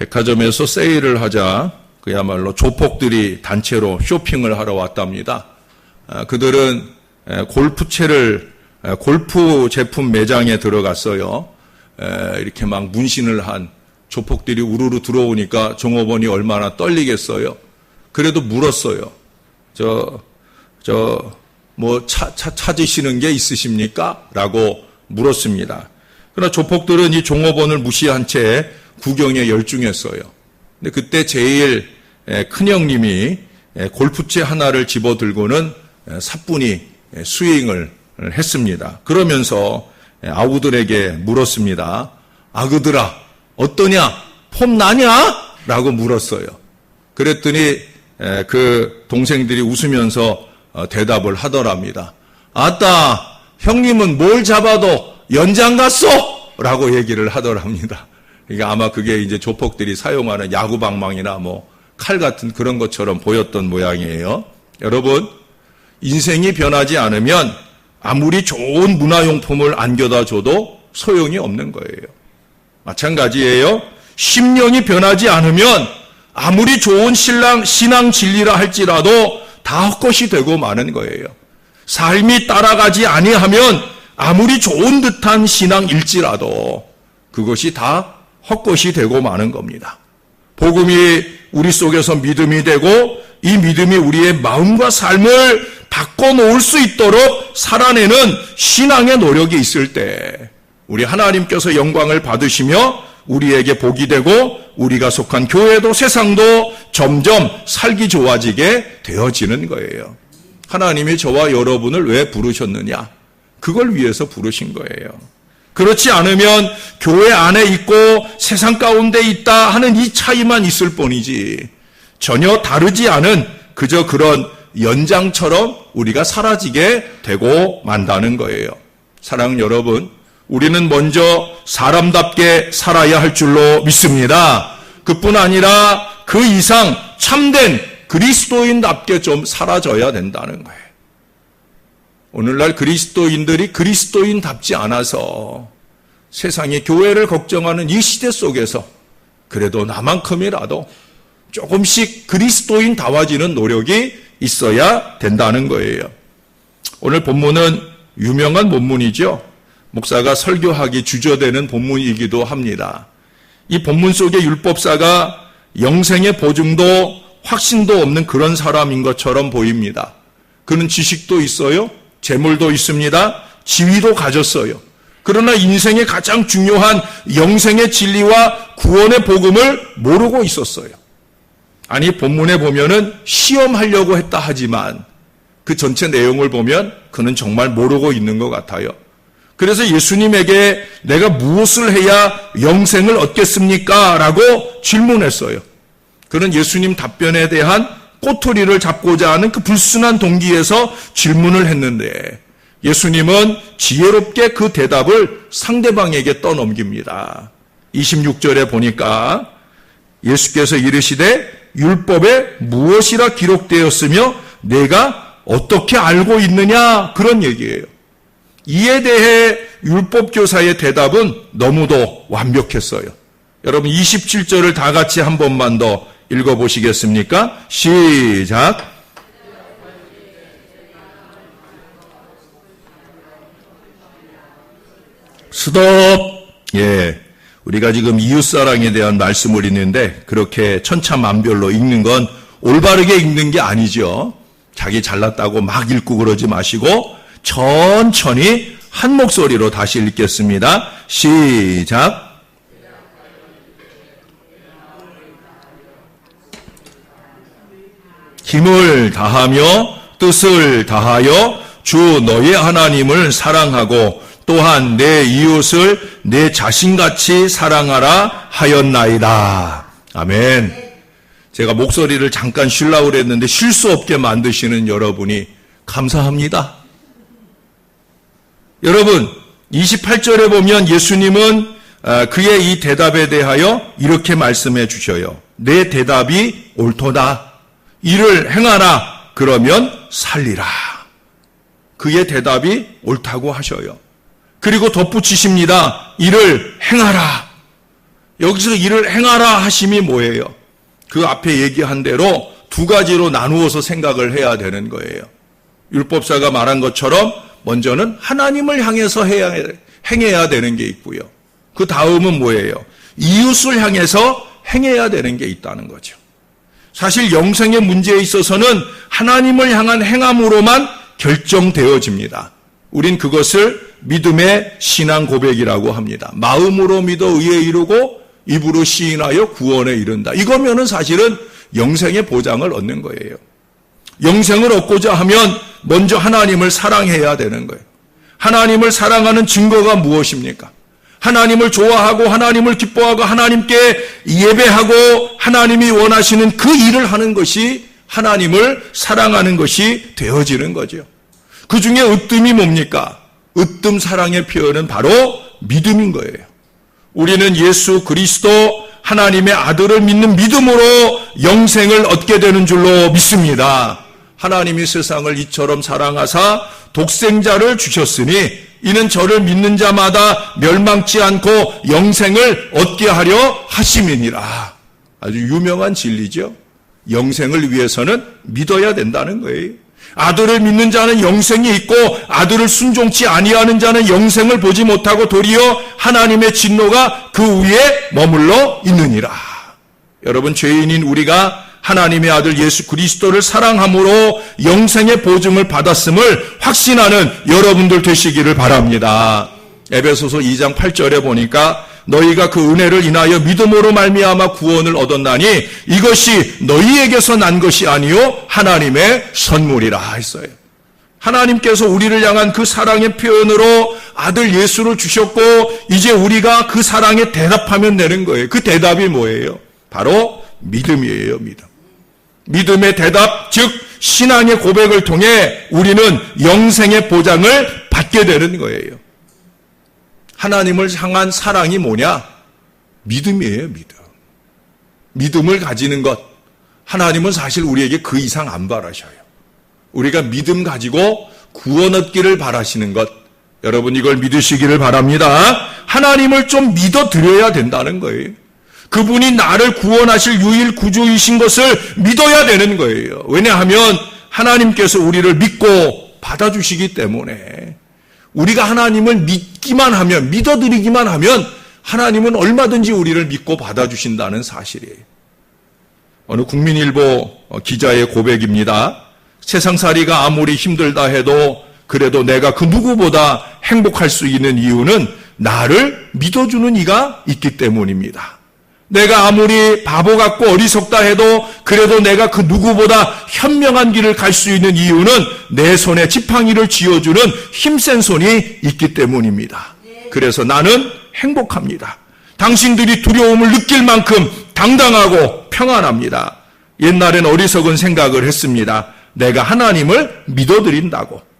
백화점에서 세일을 하자 그야말로 조폭들이 단체로 쇼핑을 하러 왔답니다. 그들은 골프 제품 매장에 들어갔어요. 이렇게 막 문신을 한 조폭들이 우르르 들어오니까 종업원이 얼마나 떨리겠어요. 그래도 물었어요. 뭐 찾으시는 게 있으십니까? 라고 물었습니다. 그러나 조폭들은 이 종업원을 무시한 채 구경에 열중했어요. 근데 그때 제일 큰형님이 골프채 하나를 집어들고는 사뿐히 스윙을 했습니다. 그러면서 아우들에게 물었습니다. 아그들아, 어떠냐? 폼 나냐? 라고 물었어요. 그랬더니 그 동생들이 웃으면서 대답을 하더랍니다. 아따, 형님은 뭘 잡아도 연장 갔소! 라고 얘기를 하더랍니다. 그러니까 아마 그게 이제 조폭들이 사용하는 야구방망이나 뭐 칼 같은 그런 것처럼 보였던 모양이에요. 여러분, 인생이 변하지 않으면 아무리 좋은 문화용품을 안겨다 줘도 소용이 없는 거예요. 마찬가지예요. 심령이 변하지 않으면 아무리 좋은 신앙 진리라 할지라도 다 헛것이 되고 마는 거예요. 삶이 따라가지 아니하면 아무리 좋은 듯한 신앙일지라도 그것이 다 헛것이 되고 마는 겁니다. 복음이 우리 속에서 믿음이 되고 이 믿음이 우리의 마음과 삶을 바꿔놓을 수 있도록 살아내는 신앙의 노력이 있을 때 우리 하나님께서 영광을 받으시며 우리에게 복이 되고 우리가 속한 교회도 세상도 점점 살기 좋아지게 되어지는 거예요. 하나님이 저와 여러분을 왜 부르셨느냐? 그걸 위해서 부르신 거예요. 그렇지 않으면 교회 안에 있고 세상 가운데 있다 하는 이 차이만 있을 뿐이지 전혀 다르지 않은 그저 그런 연장처럼 우리가 사라지게 되고 만다는 거예요. 사랑하는 여러분, 우리는 먼저 사람답게 살아야 할 줄로 믿습니다. 그뿐 아니라 그 이상 참된 그리스도인답게 좀 살아져야 된다는 거예요. 오늘날 그리스도인들이 그리스도인답지 않아서 세상의 교회를 걱정하는 이 시대 속에서 그래도 나만큼이라도 조금씩 그리스도인다워지는 노력이 있어야 된다는 거예요. 오늘 본문은 유명한 본문이죠. 목사가 설교하기 주저되는 본문이기도 합니다. 이 본문 속의 율법사가 영생의 보증도 확신도 없는 그런 사람인 것처럼 보입니다. 그는 지식도 있어요. 재물도 있습니다. 지위도 가졌어요. 그러나 인생의 가장 중요한 영생의 진리와 구원의 복음을 모르고 있었어요. 아니, 본문에 보면은 시험하려고 했다 하지만 그 전체 내용을 보면 그는 정말 모르고 있는 것 같아요. 그래서 예수님에게 내가 무엇을 해야 영생을 얻겠습니까? 라고 질문했어요. 그는 예수님 답변에 대한 꼬투리를 잡고자 하는 그 불순한 동기에서 질문을 했는데 예수님은 지혜롭게 그 대답을 상대방에게 떠넘깁니다. 26절에 보니까 예수께서 이르시되 율법에 무엇이라 기록되었으며 내가 어떻게 알고 있느냐, 그런 얘기예요. 이에 대해 율법교사의 대답은 너무도 완벽했어요. 여러분 27절을 다 같이 한 번만 더 읽어보시겠습니까? 시작. 스톱. 예, 우리가 지금 이웃사랑에 대한 말씀을 읽는데 그렇게 천차만별로 읽는 건 올바르게 읽는 게 아니죠. 자기 잘났다고 막 읽고 그러지 마시고 천천히 한 목소리로 다시 읽겠습니다. 시작. 힘을 다하며 뜻을 다하여 주 너의 하나님을 사랑하고 또한 내 이웃을 내 자신같이 사랑하라 하였나이다. 아멘. 제가 목소리를 잠깐 쉬려고 그랬는데 쉴 수 없게 만드시는 여러분이 감사합니다. 여러분 28절에 보면 예수님은 그의 이 대답에 대하여 이렇게 말씀해 주셔요. 내 대답이 옳도다. 이를 행하라. 그러면 살리라. 그의 대답이 옳다고 하셔요. 그리고 덧붙이십니다. 이를 행하라. 여기서 이를 행하라 하심이 뭐예요? 그 앞에 얘기한 대로 두 가지로 나누어서 생각을 해야 되는 거예요. 율법사가 말한 것처럼 먼저는 하나님을 향해서 행해야 되는 게 있고요. 그 다음은 뭐예요? 이웃을 향해서 행해야 되는 게 있다는 거죠. 사실 영생의 문제에 있어서는 하나님을 향한 행함으로만 결정되어집니다. 우린 그것을 믿음의 신앙 고백이라고 합니다. 마음으로 믿어 의에 이르고 입으로 시인하여 구원에 이른다. 이거면은 사실은 영생의 보장을 얻는 거예요. 영생을 얻고자 하면 먼저 하나님을 사랑해야 되는 거예요. 하나님을 사랑하는 증거가 무엇입니까? 하나님을 좋아하고 하나님을 기뻐하고 하나님께 예배하고 하나님이 원하시는 그 일을 하는 것이 하나님을 사랑하는 것이 되어지는 거죠. 그 중에 으뜸이 뭡니까? 으뜸 사랑의 표현은 바로 믿음인 거예요. 우리는 예수 그리스도 하나님의 아들을 믿는 믿음으로 영생을 얻게 되는 줄로 믿습니다. 하나님이 세상을 이처럼 사랑하사 독생자를 주셨으니 이는 저를 믿는 자마다 멸망치 않고 영생을 얻게 하려 하심이니라. 아주 유명한 진리죠. 영생을 위해서는 믿어야 된다는 거예요. 아들을 믿는 자는 영생이 있고 아들을 순종치 아니하는 자는 영생을 보지 못하고 도리어 하나님의 진노가 그 위에 머물러 있느니라. 여러분, 죄인인 우리가 하나님의 아들 예수 그리스도를 사랑함으로 영생의 보증을 받았음을 확신하는 여러분들 되시기를 바랍니다. 에베소서 2장 8절에 보니까 너희가 그 은혜를 인하여 믿음으로 말미암아 구원을 얻었나니 이것이 너희에게서 난 것이 아니요 하나님의 선물이라 했어요. 하나님께서 우리를 향한 그 사랑의 표현으로 아들 예수를 주셨고 이제 우리가 그 사랑에 대답하면 되는 거예요. 그 대답이 뭐예요? 바로 믿음이에요. 믿음의 대답, 즉 신앙의 고백을 통해 우리는 영생의 보장을 받게 되는 거예요. 하나님을 향한 사랑이 뭐냐? 믿음이에요. 믿음을 가지는 것. 하나님은 사실 우리에게 그 이상 안 바라셔요. 우리가 믿음 가지고 구원 얻기를 바라시는 것. 여러분, 이걸 믿으시기를 바랍니다. 하나님을 좀 믿어드려야 된다는 거예요. 그분이 나를 구원하실 유일 구주이신 것을 믿어야 되는 거예요. 왜냐하면 하나님께서 우리를 믿고 받아주시기 때문에 우리가 하나님을 믿기만 하면, 믿어드리기만 하면 하나님은 얼마든지 우리를 믿고 받아주신다는 사실이에요. 어느 국민일보 기자의 고백입니다. 세상살이가 아무리 힘들다 해도 그래도 내가 그 누구보다 행복할 수 있는 이유는 나를 믿어주는 이가 있기 때문입니다. 내가 아무리 바보 같고 어리석다 해도 그래도 내가 그 누구보다 현명한 길을 갈 수 있는 이유는 내 손에 지팡이를 쥐어주는 힘센 손이 있기 때문입니다. 그래서 나는 행복합니다. 당신들이 두려움을 느낄 만큼 당당하고 평안합니다. 옛날엔 어리석은 생각을 했습니다. 내가 하나님을 믿어드린다고.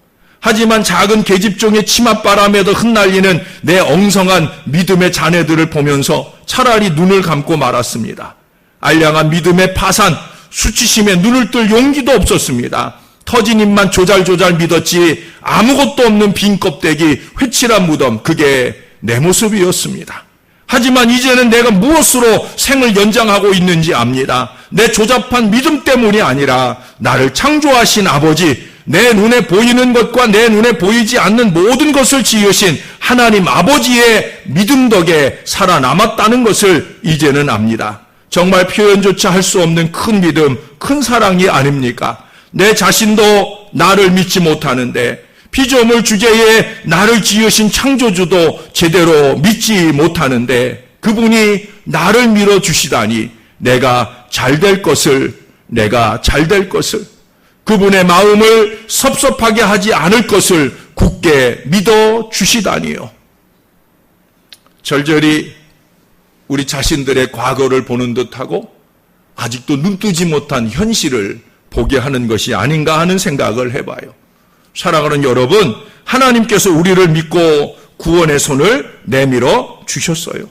하지만 작은 계집종의 치맛바람에도 흩날리는 내 엉성한 믿음의 자네들을 보면서 차라리 눈을 감고 말았습니다. 알량한 믿음의 파산, 수치심에 눈을 뜰 용기도 없었습니다. 터진 입만 조잘조잘 믿었지 아무것도 없는 빈 껍데기, 회칠한 무덤, 그게 내 모습이었습니다. 하지만 이제는 내가 무엇으로 생을 연장하고 있는지 압니다. 내 조잡한 믿음 때문이 아니라 나를 창조하신 아버지, 내 눈에 보이는 것과 내 눈에 보이지 않는 모든 것을 지으신 하나님 아버지의 믿음 덕에 살아남았다는 것을 이제는 압니다. 정말 표현조차 할 수 없는 큰 믿음, 큰 사랑이 아닙니까? 내 자신도 나를 믿지 못하는데 피조물 주제에 나를 지으신 창조주도 제대로 믿지 못하는데 그분이 나를 밀어주시다니 내가 잘될 것을 그분의 마음을 섭섭하게 하지 않을 것을 굳게 믿어주시다니요. 절절히 우리 자신들의 과거를 보는 듯하고 아직도 눈뜨지 못한 현실을 보게 하는 것이 아닌가 하는 생각을 해봐요. 사랑하는 여러분, 하나님께서 우리를 믿고 구원의 손을 내밀어 주셨어요.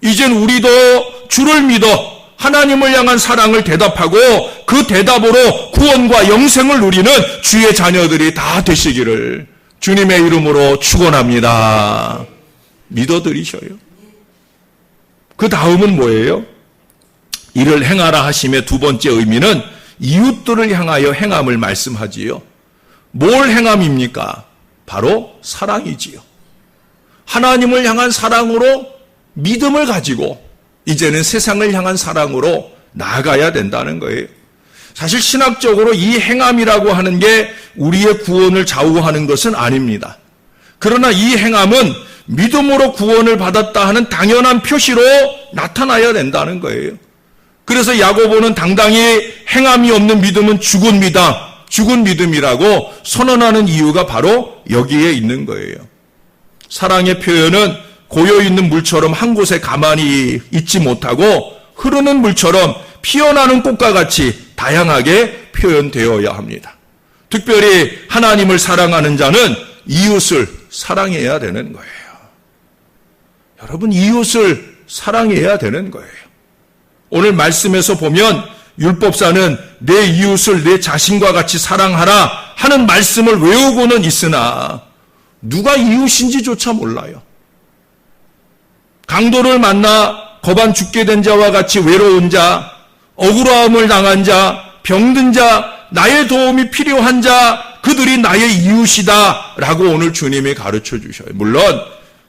이젠 우리도 주를 믿어 하나님을 향한 사랑을 대답하고 그 대답으로 구원과 영생을 누리는 주의 자녀들이 다 되시기를 주님의 이름으로 축원합니다. 믿어드리셔요. 그 다음은 뭐예요? 이를 행하라 하심의 두 번째 의미는 이웃들을 향하여 행함을 말씀하지요. 뭘 행함입니까? 바로 사랑이지요. 하나님을 향한 사랑으로 믿음을 가지고 이제는 세상을 향한 사랑으로 나아가야 된다는 거예요. 사실 신학적으로 이 행함이라고 하는 게 우리의 구원을 좌우하는 것은 아닙니다. 그러나 이 행함은 믿음으로 구원을 받았다 하는 당연한 표시로 나타나야 된다는 거예요. 그래서 야고보는 당당히 행함이 없는 믿음은 죽은 믿음이라고 선언하는 이유가 바로 여기에 있는 거예요. 사랑의 표현은 고여있는 물처럼 한 곳에 가만히 있지 못하고 흐르는 물처럼 피어나는 꽃과 같이 다양하게 표현되어야 합니다. 특별히 하나님을 사랑하는 자는 이웃을 사랑해야 되는 거예요. 여러분, 이웃을 사랑해야 되는 거예요. 오늘 말씀에서 보면 율법사는 내 이웃을 내 자신과 같이 사랑하라 하는 말씀을 외우고는 있으나 누가 이웃인지조차 몰라요. 강도를 만나 거반 죽게 된 자와 같이 외로운 자, 억울함을 당한 자, 병든 자, 나의 도움이 필요한 자, 그들이 나의 이웃이다 라고 오늘 주님이 가르쳐 주셔요. 물론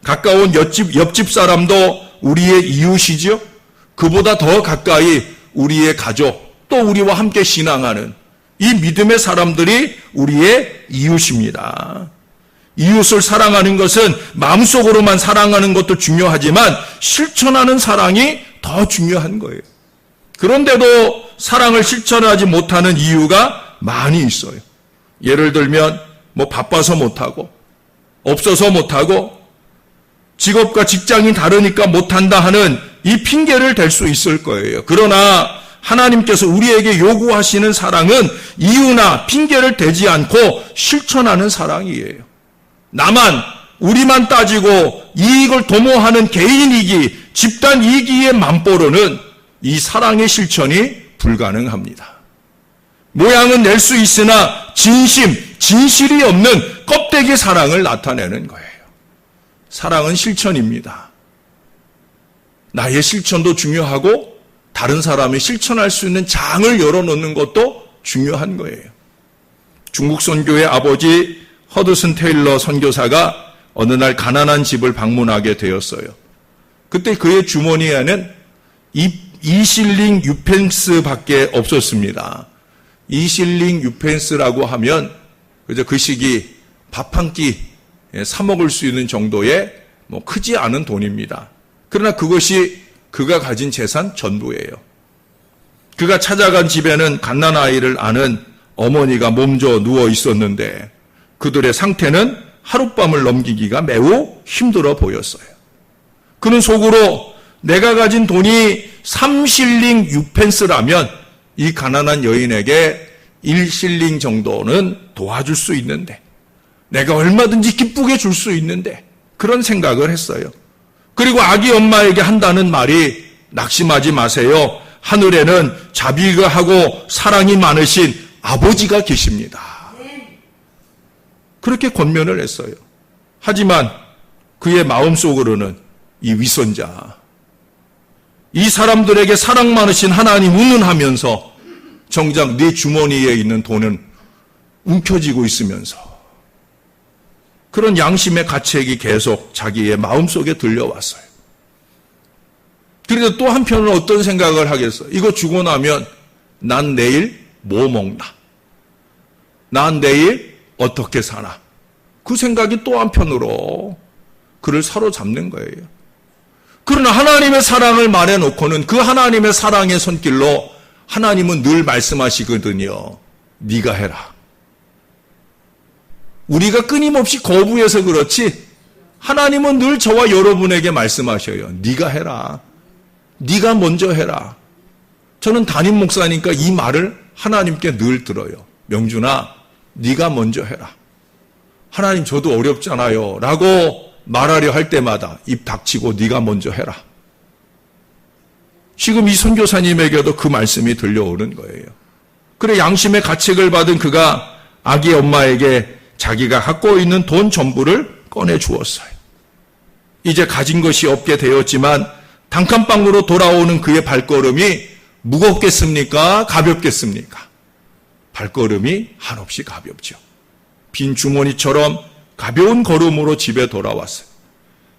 가까운 옆집 사람도 우리의 이웃이죠. 그보다 더 가까이 우리의 가족, 또 우리와 함께 신앙하는 이 믿음의 사람들이 우리의 이웃입니다. 이웃을 사랑하는 것은 마음속으로만 사랑하는 것도 중요하지만 실천하는 사랑이 더 중요한 거예요. 그런데도 사랑을 실천하지 못하는 이유가 많이 있어요. 예를 들면 바빠서 못하고, 없어서 못하고, 직업과 직장이 다르니까 못한다 하는 이 핑계를 댈 수 있을 거예요. 그러나 하나님께서 우리에게 요구하시는 사랑은 이유나 핑계를 대지 않고 실천하는 사랑이에요. 우리만 따지고 이익을 도모하는 개인이기, 집단 이기의 맘보로는 이 사랑의 실천이 불가능합니다. 모양은 낼 수 있으나 진실이 없는 껍데기 사랑을 나타내는 거예요. 사랑은 실천입니다. 나의 실천도 중요하고 다른 사람이 실천할 수 있는 장을 열어놓는 것도 중요한 거예요. 중국 선교의 아버지 허드슨 테일러 선교사가 어느 날 가난한 집을 방문하게 되었어요. 그때 그의 주머니에는 2실링 6펜스밖에 없었습니다. 2실링 6펜스라고 하면 그 시기 밥 한 끼 사 먹을 수 있는 정도의 크지 않은 돈입니다. 그러나 그것이 그가 가진 재산 전부예요. 그가 찾아간 집에는 갓난아이를 아는 어머니가 몸져 누워 있었는데 그들의 상태는 하룻밤을 넘기기가 매우 힘들어 보였어요. 그는 속으로 내가 가진 돈이 3실링 6펜스라면 이 가난한 여인에게 1실링 정도는 도와줄 수 있는데, 내가 얼마든지 기쁘게 줄 수 있는데, 그런 생각을 했어요. 그리고 아기 엄마에게 한다는 말이 낙심하지 마세요. 하늘에는 자비하고 사랑이 많으신 아버지가 계십니다. 그렇게 권면을 했어요. 하지만 그의 마음속으로는 이 위선자, 이 사람들에게 사랑 많으신 하나님 운운하면서 정작 네 주머니에 있는 돈은 움켜쥐고 있으면서 그런 양심의 가책이 계속 자기의 마음속에 들려왔어요. 그런데 또 한편으로 어떤 생각을 하겠어요? 이거 주고 나면 난 내일 뭐 먹나? 난 내일 어떻게 사나? 그 생각이 또 한편으로 그를 사로잡는 거예요. 그러나 하나님의 사랑을 말해놓고는 그 하나님의 사랑의 손길로 하나님은 늘 말씀하시거든요. 네가 해라. 우리가 끊임없이 거부해서 그렇지 하나님은 늘 저와 여러분에게 말씀하셔요. 네가 해라. 네가 먼저 해라. 저는 담임 목사니까 이 말을 하나님께 늘 들어요. 명준아, 네가 먼저 해라. 하나님 저도 어렵잖아요 라고 말하려 할 때마다 입 닥치고 네가 먼저 해라. 지금 이 선교사님에게도 그 말씀이 들려오는 거예요. 그래 양심의 가책을 받은 그가 아기 엄마에게 자기가 갖고 있는 돈 전부를 꺼내 주었어요. 이제 가진 것이 없게 되었지만 단칸방으로 돌아오는 그의 발걸음이 무겁겠습니까? 가볍겠습니까? 발걸음이 한없이 가볍죠. 빈 주머니처럼 가벼운 걸음으로 집에 돌아왔어요.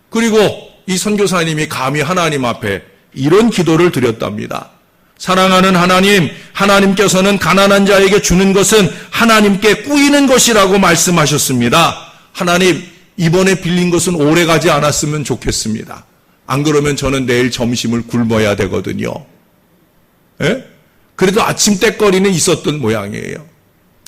그리고 이 선교사님이 감히 하나님 앞에 이런 기도를 드렸답니다. 사랑하는 하나님, 하나님께서는 가난한 자에게 주는 것은 하나님께 꾸이는 것이라고 말씀하셨습니다. 하나님, 이번에 빌린 것은 오래 가지 않았으면 좋겠습니다. 안 그러면 저는 내일 점심을 굶어야 되거든요. 예? 그래도 아침 때거리는 있었던 모양이에요.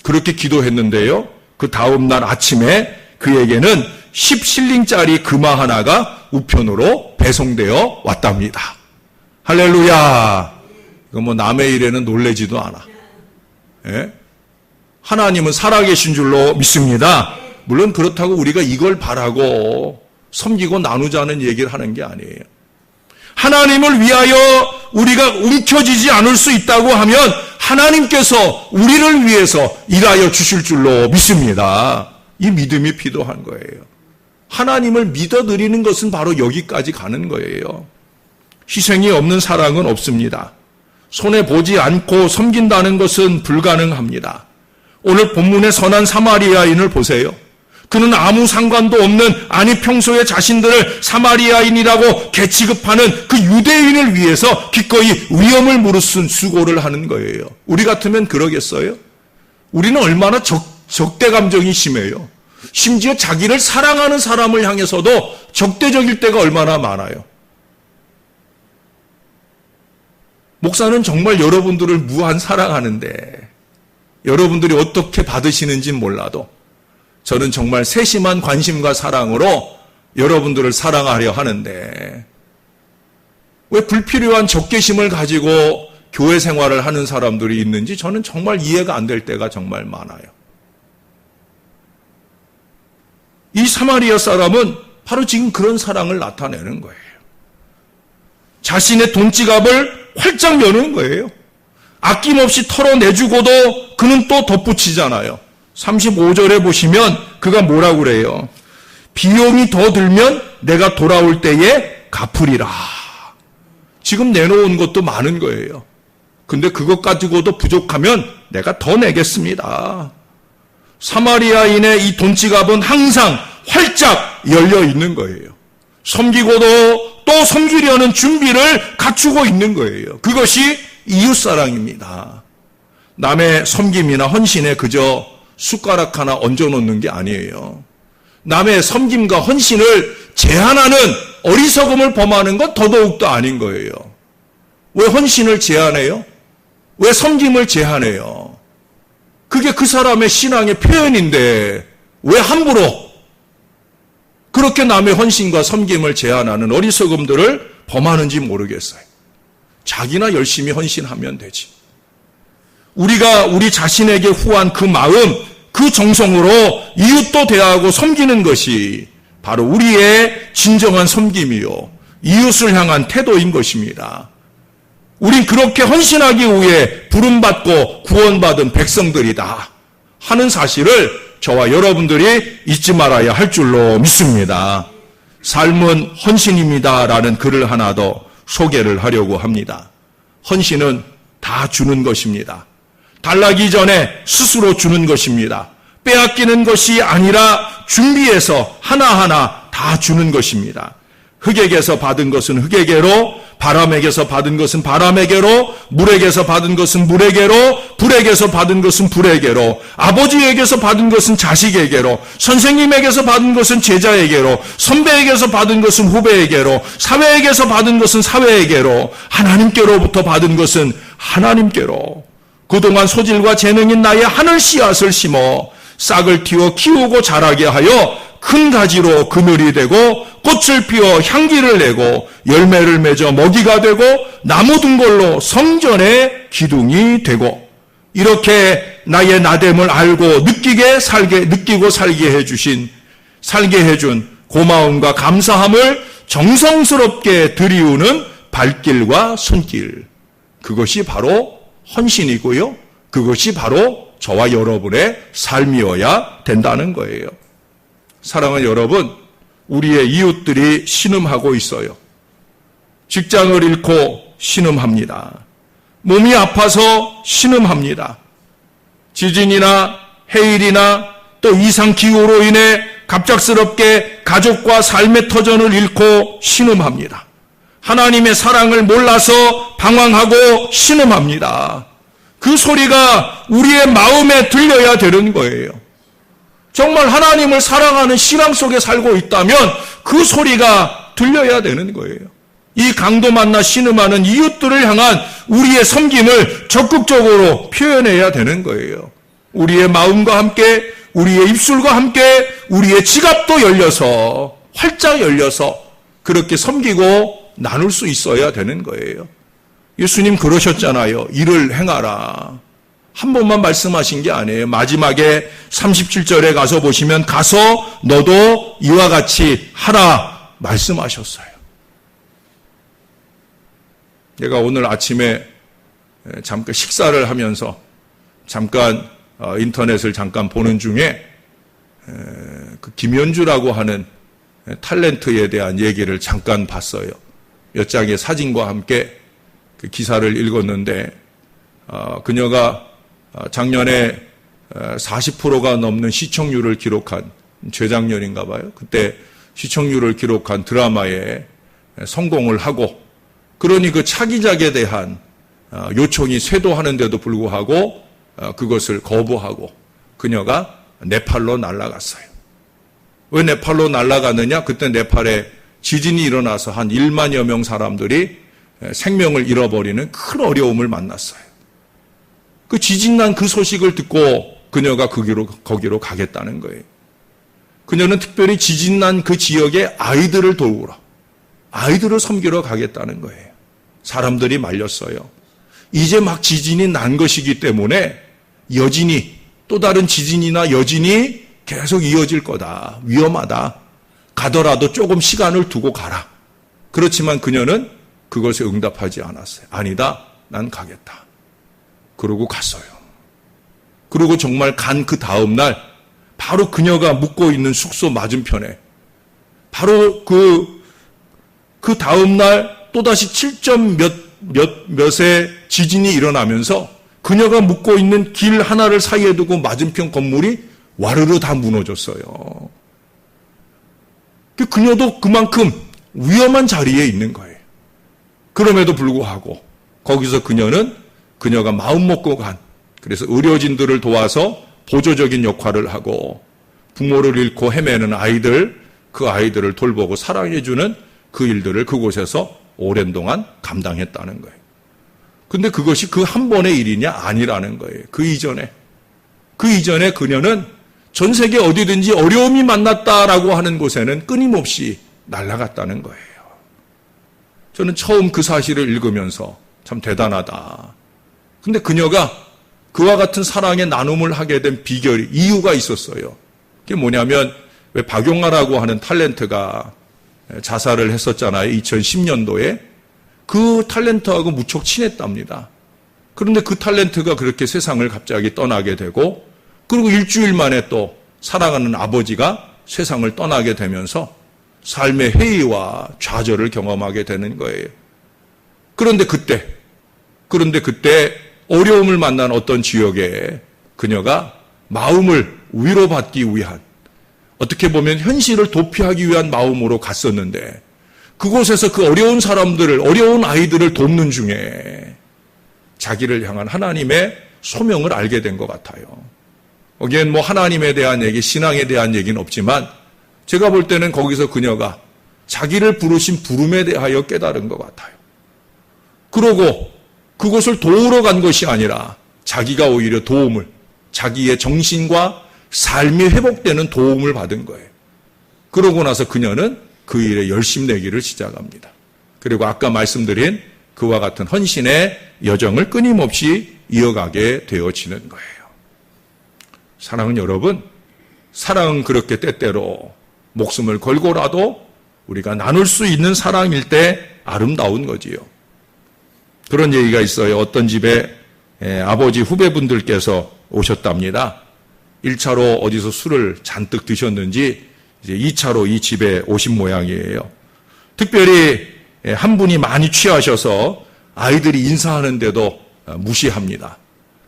그렇게 기도했는데요. 그 다음 날 아침에 그에게는 10실링짜리 금화 하나가 우편으로 배송되어 왔답니다. 할렐루야. 이거 뭐 남의 일에는 놀래지도 않아. 예? 하나님은 살아계신 줄로 믿습니다. 물론 그렇다고 우리가 이걸 바라고 섬기고 나누자는 얘기를 하는 게 아니에요. 하나님을 위하여 우리가 움켜쥐지 않을 수 있다고 하면 하나님께서 우리를 위해서 일하여 주실 줄로 믿습니다. 이 믿음이 필요한 거예요. 하나님을 믿어드리는 것은 바로 여기까지 가는 거예요. 희생이 없는 사랑은 없습니다. 손해보지 않고 섬긴다는 것은 불가능합니다. 오늘 본문의 선한 사마리아인을 보세요. 그는 아무 상관도 없는, 아니 평소에 자신들을 사마리아인이라고 개취급하는 그 유대인을 위해서 기꺼이 위험을 무릅쓴 수고를 하는 거예요. 우리 같으면 그러겠어요? 우리는 얼마나 적대 감정이 심해요. 심지어 자기를 사랑하는 사람을 향해서도 적대적일 때가 얼마나 많아요. 목사는 정말 여러분들을 무한 사랑하는데 여러분들이 어떻게 받으시는지는 몰라도 저는 정말 세심한 관심과 사랑으로 여러분들을 사랑하려 하는데 왜 불필요한 적개심을 가지고 교회 생활을 하는 사람들이 있는지 저는 정말 이해가 안 될 때가 정말 많아요. 이 사마리아 사람은 바로 지금 그런 사랑을 나타내는 거예요. 자신의 돈지갑을 활짝 여는 거예요. 아낌없이 털어내주고도 그는 또 덧붙이잖아요. 35절에 보시면 그가 뭐라고 그래요? 비용이 더 들면 내가 돌아올 때에 갚으리라. 지금 내놓은 것도 많은 거예요. 근데 그것 가지고도 부족하면 내가 더 내겠습니다. 사마리아인의 이 돈지갑은 항상 활짝 열려 있는 거예요. 섬기고도 또 섬기려는 준비를 갖추고 있는 거예요. 그것이 이웃사랑입니다. 남의 섬김이나 헌신에 그저 숟가락 하나 얹어놓는 게 아니에요. 남의 섬김과 헌신을 제한하는 어리석음을 범하는 건 더더욱도 아닌 거예요. 왜 헌신을 제한해요? 왜 섬김을 제한해요? 그게 그 사람의 신앙의 표현인데 왜 함부로 그렇게 남의 헌신과 섬김을 제한하는 어리석음들을 범하는지 모르겠어요. 자기나 열심히 헌신하면 되지. 우리가 우리 자신에게 후한 그 마음, 그 정성으로 이웃도 대하고 섬기는 것이 바로 우리의 진정한 섬김이요, 이웃을 향한 태도인 것입니다. 우린 그렇게 헌신하기 위해 부름받고 구원받은 백성들이다 하는 사실을 저와 여러분들이 잊지 말아야 할 줄로 믿습니다. 삶은 헌신입니다라는 글을 하나 더 소개를 하려고 합니다. 헌신은 다 주는 것입니다. 달라기 전에 스스로 주는 것입니다. 빼앗기는 것이 아니라 준비해서 하나하나 다 주는 것입니다. 흙에게서 받은 것은 흙에게로, 바람에게서 받은 것은 바람에게로, 물에게서 받은 것은 물에게로, 불에게서 받은 것은 불에게로, 아버지에게서 받은 것은 자식에게로, 선생님에게서 받은 것은 제자에게로, 선배에게서 받은 것은 후배에게로, 사회에게서 받은 것은 사회에게로, 하나님께로부터 받은 것은 하나님께로. 그동안 소질과 재능인 나의 하늘 씨앗을 심어 싹을 틔워 키우고 자라게 하여 큰 가지로 그늘이 되고 꽃을 피워 향기를 내고 열매를 맺어 먹이가 되고 나무 등골로 성전의 기둥이 되고, 이렇게 나의 나됨을 알고 느끼고 살게 해준 고마움과 감사함을 정성스럽게 들이우는 발길과 손길, 그것이 바로 헌신이고요, 그것이 바로 저와 여러분의 삶이어야 된다는 거예요. 사랑하는 여러분, 우리의 이웃들이 신음하고 있어요. 직장을 잃고 신음합니다. 몸이 아파서 신음합니다. 지진이나 해일이나 또 이상기후로 인해 갑작스럽게 가족과 삶의 터전을 잃고 신음합니다. 하나님의 사랑을 몰라서 방황하고 신음합니다. 그 소리가 우리의 마음에 들려야 되는 거예요. 정말 하나님을 사랑하는 신앙 속에 살고 있다면 그 소리가 들려야 되는 거예요. 이 강도 만나 신음하는 이웃들을 향한 우리의 섬김을 적극적으로 표현해야 되는 거예요. 우리의 마음과 함께, 우리의 입술과 함께, 우리의 지갑도 열려서, 활짝 열려서 그렇게 섬기고 나눌 수 있어야 되는 거예요. 예수님 그러셨잖아요. 이를 행하라. 한 번만 말씀하신 게 아니에요. 마지막에 37절에 가서 보시면 가서 너도 이와 같이 하라 말씀하셨어요. 제가 오늘 아침에 잠깐 식사를 하면서 잠깐 인터넷을 잠깐 보는 중에 그 김연주라고 하는 탤런트에 대한 얘기를 잠깐 봤어요. 몇 장의 사진과 함께 그 기사를 읽었는데 그녀가 작년에 40%가 넘는 시청률을 기록한 재작년인가 봐요. 그때 시청률을 기록한 드라마에 성공을 하고 그러니 그 차기작에 대한 요청이 쇄도하는데도 불구하고 그것을 거부하고 그녀가 네팔로 날아갔어요. 왜 네팔로 날아갔느냐? 그때 네팔에 지진이 일어나서 한 1만여 명 사람들이 생명을 잃어버리는 큰 어려움을 만났어요. 그 지진 난 그 소식을 듣고 그녀가 거기로 가겠다는 거예요. 그녀는 특별히 지진 난 그 지역의 아이들을 도우러, 아이들을 섬기러 가겠다는 거예요. 사람들이 말렸어요. 이제 막 지진이 난 것이기 때문에 여진이, 또 다른 지진이나 여진이 계속 이어질 거다. 위험하다. 가더라도 조금 시간을 두고 가라. 그렇지만 그녀는 그것에 응답하지 않았어요. 아니다. 난 가겠다. 그러고 갔어요. 그리고 정말 간 그 다음 날 바로 그녀가 묵고 있는 숙소 맞은편에 바로 그 다음 날 또다시 7점 몇의 지진이 일어나면서 그녀가 묵고 있는 길 하나를 사이에 두고 맞은편 건물이 와르르 다 무너졌어요. 그녀도 그만큼 위험한 자리에 있는 거예요. 그럼에도 불구하고 거기서 그녀가 마음 먹고 그래서 의료진들을 도와서 보조적인 역할을 하고 부모를 잃고 헤매는 그 아이들을 돌보고 사랑해주는 그 일들을 그곳에서 오랜 동안 감당했다는 거예요. 근데 그것이 그 한 번의 일이냐? 아니라는 거예요. 그 이전에 그녀는 전 세계 어디든지 어려움이 만났다라고 하는 곳에는 끊임없이 날아갔다는 거예요. 저는 처음 그 사실을 읽으면서 참 대단하다. 근데 그녀가 그와 같은 사랑의 나눔을 하게 된 이유가 있었어요. 그게 뭐냐면, 왜 박용아라고 하는 탤런트가 자살을 했었잖아요. 2010년도에. 그 탤런트하고 무척 친했답니다. 그런데 그 탤런트가 그렇게 세상을 갑자기 떠나게 되고, 그리고 일주일 만에 또 사랑하는 아버지가 세상을 떠나게 되면서 삶의 회의와 좌절을 경험하게 되는 거예요. 그런데 그때 어려움을 만난 어떤 지역에 그녀가 마음을 위로받기 위한, 어떻게 보면 현실을 도피하기 위한 마음으로 갔었는데, 그곳에서 그 어려운 사람들을, 어려운 아이들을 돕는 중에 자기를 향한 하나님의 소명을 알게 된 것 같아요. 거기엔 하나님에 대한 얘기, 신앙에 대한 얘기는 없지만, 제가 볼 때는 거기서 그녀가 자기를 부르신 부름에 대하여 깨달은 것 같아요. 그러고 그것을 도우러 간 것이 아니라 자기가 오히려 자기의 정신과 삶이 회복되는 도움을 받은 거예요. 그러고 나서 그녀는 그 일에 열심 내기를 시작합니다. 그리고 아까 말씀드린 그와 같은 헌신의 여정을 끊임없이 이어가게 되어지는 거예요. 사랑하는 여러분, 사랑은 그렇게 때때로 목숨을 걸고라도 우리가 나눌 수 있는 사랑일 때 아름다운 거지요. 그런 얘기가 있어요. 어떤 집에 아버지 후배분들께서 오셨답니다. 1차로 어디서 술을 잔뜩 드셨는지 이제 2차로 이 집에 오신 모양이에요. 특별히 한 분이 많이 취하셔서 아이들이 인사하는데도 무시합니다.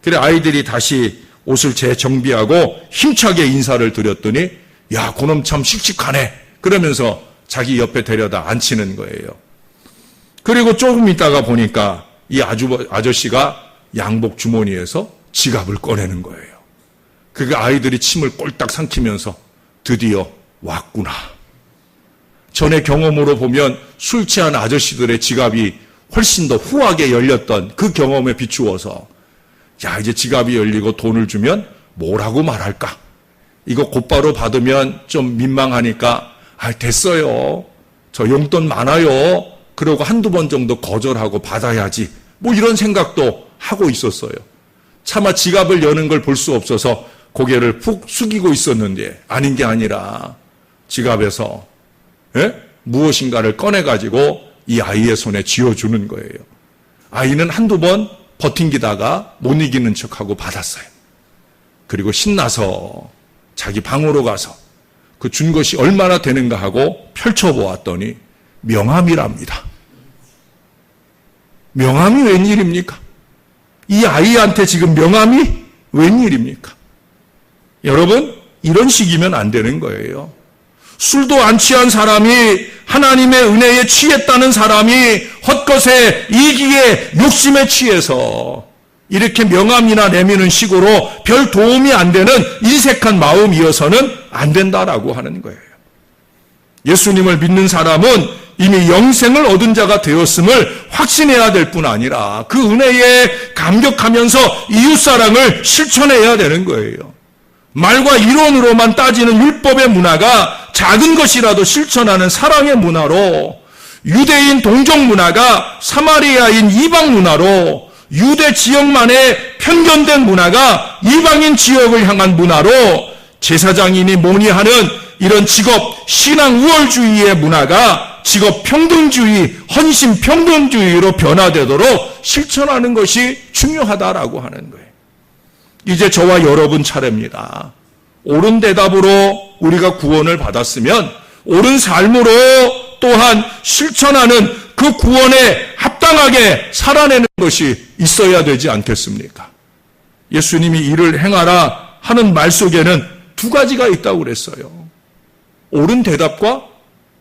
그래 아이들이 다시 옷을 재정비하고 힘차게 인사를 드렸더니 야, 그놈 참 씩씩하네. 그러면서 자기 옆에 데려다 앉히는 거예요. 그리고 조금 있다가 보니까 이 아저씨가 양복 주머니에서 지갑을 꺼내는 거예요. 그 아이들이 침을 꼴딱 삼키면서 드디어 왔구나. 전에 경험으로 보면 술 취한 아저씨들의 지갑이 훨씬 더 후하게 열렸던 그 경험에 비추어서 야, 이제 지갑이 열리고 돈을 주면 뭐라고 말할까? 이거 곧바로 받으면 좀 민망하니까 됐어요. 저 용돈 많아요. 그러고 한두 번 정도 거절하고 받아야지. 뭐 이런 생각도 하고 있었어요. 차마 지갑을 여는 걸 볼 수 없어서 고개를 푹 숙이고 있었는데 아닌 게 아니라 지갑에서 무엇인가를 꺼내가지고 이 아이의 손에 쥐어주는 거예요. 아이는 한두 번 버팅기다가 못 이기는 척하고 받았어요. 그리고 신나서 자기 방으로 가서 그 준 것이 얼마나 되는가 하고 펼쳐보았더니 명함이랍니다. 명함이 웬일입니까? 이 아이한테 지금 명함이 웬일입니까? 여러분, 이런 식이면 안 되는 거예요. 술도 안 취한 사람이 하나님의 은혜에 취했다는 사람이 헛것에 이기에 욕심에 취해서 이렇게 명함이나 내미는 식으로 별 도움이 안 되는 인색한 마음이어서는 안 된다라고 하는 거예요. 예수님을 믿는 사람은 이미 영생을 얻은 자가 되었음을 확신해야 될 뿐 아니라 그 은혜에 감격하면서 이웃사랑을 실천해야 되는 거예요. 말과 이론으로만 따지는 율법의 문화가 작은 것이라도 실천하는 사랑의 문화로, 유대인 동정 문화가 사마리아인 이방 문화로, 유대 지역만의 편견된 문화가 이방인 지역을 향한 문화로, 제사장이니 뭐니 하는 이런 직업 신앙 우월주의의 문화가 직업 평등주의, 헌신 평등주의로 변화되도록 실천하는 것이 중요하다라고 하는 거예요. 이제 저와 여러분 차례입니다. 옳은 대답으로 우리가 구원을 받았으면 옳은 삶으로 또한 실천하는 그 구원에 합당하게 살아내는 것이 있어야 되지 않겠습니까? 예수님이 이를 행하라 하는 말 속에는 두 가지가 있다고 그랬어요. 옳은 대답과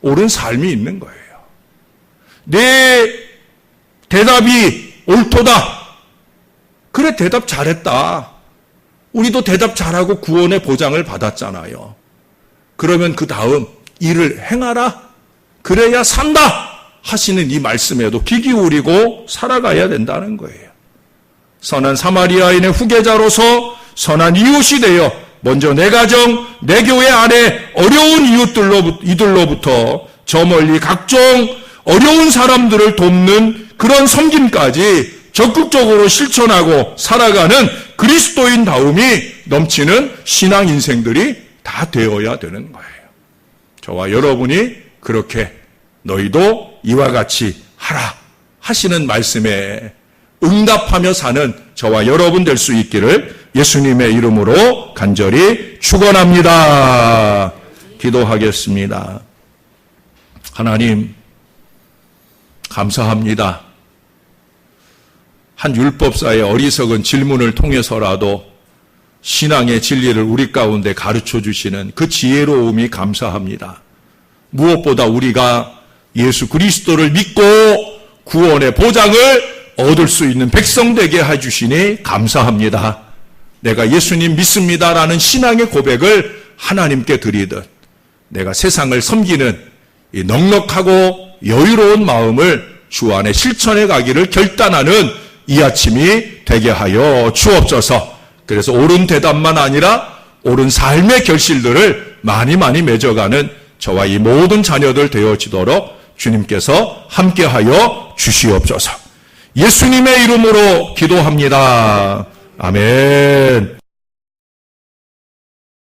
옳은 삶이 있는 거예요. 내 대답이 옳도다. 그래, 대답 잘했다. 우리도 대답 잘하고 구원의 보장을 받았잖아요. 그러면 그 다음 일을 행하라. 그래야 산다. 하시는 이 말씀에도 귀 기울이고 살아가야 된다는 거예요. 선한 사마리아인의 후계자로서 선한 이웃이 되어 먼저 내 가정, 내 교회 안에 어려운 이들로부터 저 멀리 각종 어려운 사람들을 돕는 그런 섬김까지 적극적으로 실천하고 살아가는 그리스도인다움이 넘치는 신앙 인생들이 다 되어야 되는 거예요. 저와 여러분이 그렇게 너희도 이와 같이 하라 하시는 말씀에 응답하며 사는 저와 여러분 될 수 있기를 예수님의 이름으로 간절히 축원합니다. 기도하겠습니다. 하나님, 감사합니다. 한 율법사의 어리석은 질문을 통해서라도 신앙의 진리를 우리 가운데 가르쳐 주시는 그 지혜로움이 감사합니다. 무엇보다 우리가 예수 그리스도를 믿고 구원의 보장을 얻을 수 있는 백성 되게 해주시니 감사합니다. 내가 예수님 믿습니다라는 신앙의 고백을 하나님께 드리듯 내가 세상을 섬기는 이 넉넉하고 여유로운 마음을 주 안에 실천해 가기를 결단하는 이 아침이 되게 하여 주옵소서. 그래서 옳은 대답만 아니라 옳은 삶의 결실들을 많이 맺어가는 저와 이 모든 자녀들 되어지도록 주님께서 함께하여 주시옵소서. 예수님의 이름으로 기도합니다. 아멘.